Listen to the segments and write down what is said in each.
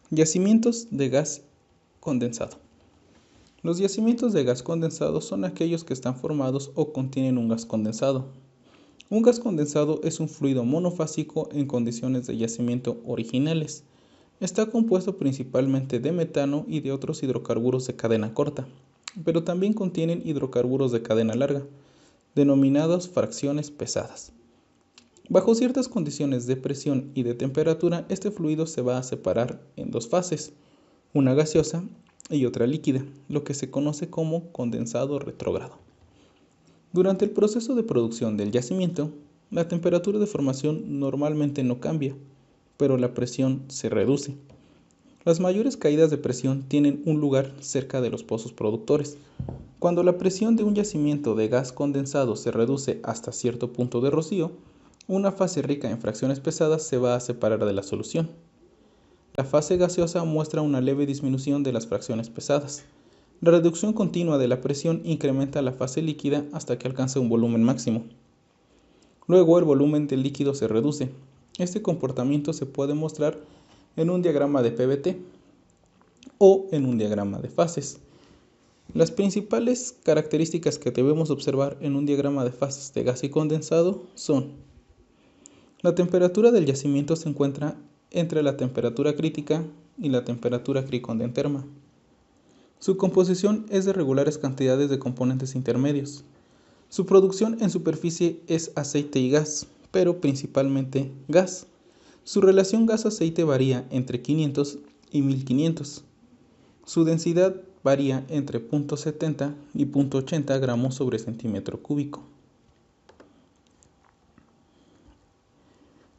Yacimientos de gas condensado. Los yacimientos de gas condensado son aquellos que están formados o contienen un gas condensado. Un gas condensado es un fluido monofásico en condiciones de yacimiento originales. Está compuesto principalmente de metano y de otros hidrocarburos de cadena corta, pero también contienen hidrocarburos de cadena larga, denominados fracciones pesadas. Bajo ciertas condiciones de presión y de temperatura, este fluido se va a separar en dos fases, una gaseosa y otra líquida, lo que se conoce como condensado retrógrado. Durante el proceso de producción del yacimiento, la temperatura de formación normalmente no cambia, pero la presión se reduce. Las mayores caídas de presión tienen un lugar cerca de los pozos productores. Cuando la presión de un yacimiento de gas condensado se reduce hasta cierto punto de rocío, una fase rica en fracciones pesadas se va a separar de la solución. La fase gaseosa muestra una leve disminución de las fracciones pesadas. La reducción continua de la presión incrementa la fase líquida hasta que alcanza un volumen máximo. Luego el volumen del líquido se reduce. Este comportamiento se puede mostrar en un diagrama de PVT o en un diagrama de fases. Las principales características que debemos observar en un diagrama de fases de gas y condensado son: la temperatura del yacimiento se encuentra entre la temperatura crítica y la temperatura cricondenterma. Su composición es de regulares cantidades de componentes intermedios. Su producción en superficie es aceite y gas, pero principalmente gas. Su relación gas-aceite varía entre 500 y 1500. Su densidad varía entre 0.70 y 0.80 gramos sobre centímetro cúbico.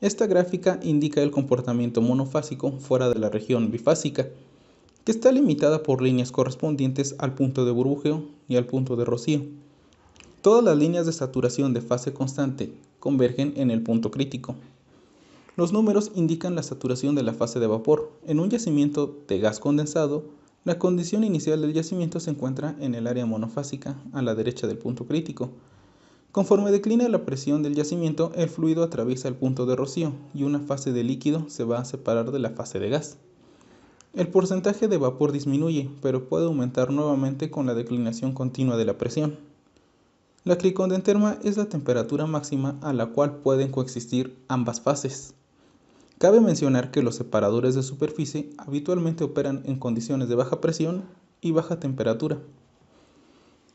Esta gráfica indica el comportamiento monofásico fuera de la región bifásica, que está limitada por líneas correspondientes al punto de burbujeo y al punto de rocío. Todas las líneas de saturación de fase constante convergen en el punto crítico. Los números indican la saturación de la fase de vapor. En un yacimiento de gas condensado, la condición inicial del yacimiento se encuentra en el área monofásica, a la derecha del punto crítico. Conforme declina la presión del yacimiento, el fluido atraviesa el punto de rocío y una fase de líquido se va a separar de la fase de gas. El porcentaje de vapor disminuye, pero puede aumentar nuevamente con la declinación continua de la presión. La cricondenterma es la temperatura máxima a la cual pueden coexistir ambas fases. Cabe mencionar que los separadores de superficie habitualmente operan en condiciones de baja presión y baja temperatura.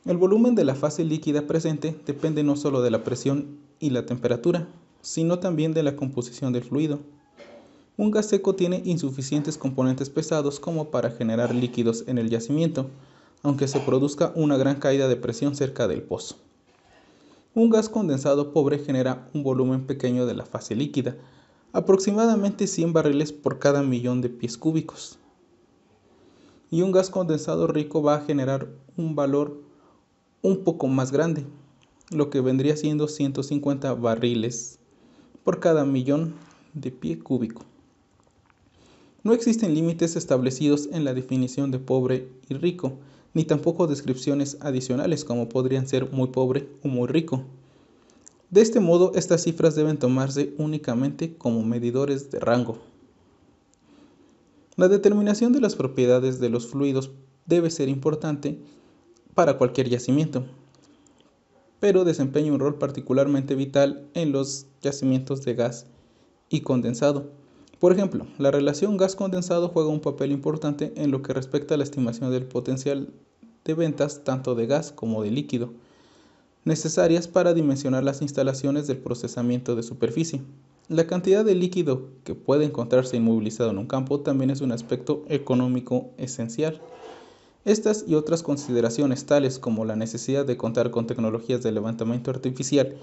El volumen de la fase líquida presente depende no solo de la presión y la temperatura, sino también de la composición del fluido. Un gas seco tiene insuficientes componentes pesados como para generar líquidos en el yacimiento, aunque se produzca una gran caída de presión cerca del pozo. Un gas condensado pobre genera un volumen pequeño de la fase líquida, aproximadamente 100 barriles por cada millón de pies cúbicos. Y un gas condensado rico va a generar un valor un poco más grande, lo que vendría siendo 150 barriles por cada millón de pie cúbico. No existen límites establecidos en la definición de pobre y rico, ni tampoco descripciones adicionales como podrían ser muy pobre o muy rico. De este modo, estas cifras deben tomarse únicamente como medidores de rango. La determinación de las propiedades de los fluidos debe ser importante para cualquier yacimiento, pero desempeña un rol particularmente vital en los yacimientos de gas y condensado. Por ejemplo, la relación gas-condensado juega un papel importante en lo que respecta a la estimación del potencial de ventas tanto de gas como de líquido, necesarias para dimensionar las instalaciones del procesamiento de superficie. La cantidad de líquido que puede encontrarse inmovilizado en un campo también es un aspecto económico esencial. Estas y otras consideraciones, tales como la necesidad de contar con tecnologías de levantamiento artificial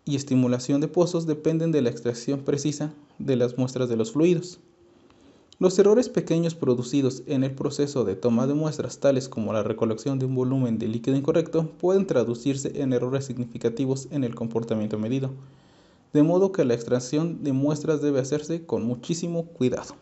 y estimulación de pozos, dependen de la extracción precisa de las muestras de los fluidos. Los errores pequeños producidos en el proceso de toma de muestras, tales como la recolección de un volumen de líquido incorrecto, pueden traducirse en errores significativos en el comportamiento medido, de modo que la extracción de muestras debe hacerse con muchísimo cuidado.